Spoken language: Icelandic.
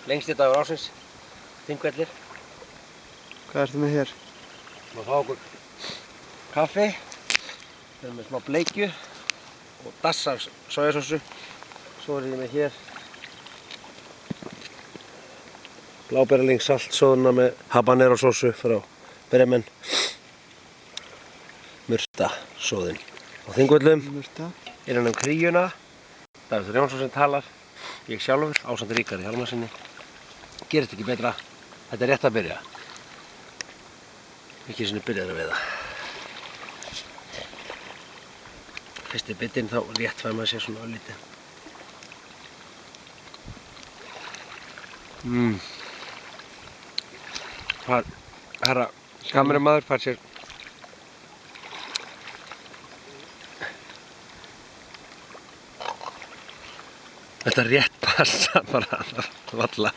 Lengsti dagur ársins, Þingvellir. Hvað ertu með hér? Við fáum okkur kaffi, við erum með smá bleikju og dass af sojasósu. Svo er ég með hér bláberjalyng saltsóðuna með habanero sósu frá Bremen. Murta-sóðin á Þingvöllum. Murta. Innan kríuna. Davíð Jónsson sem talar. Ég sjálfur, ásamt Ríkharði Hjálmarsinni. Gerist ekki betra. Þetta er rétt að byrja. Ekki einu sinni byrjaður að veiða. Fyrsti bitinn þá rétt fær maður sér svona örlítið. Herra kameramaður fær sér þetta rétt passa bara valla.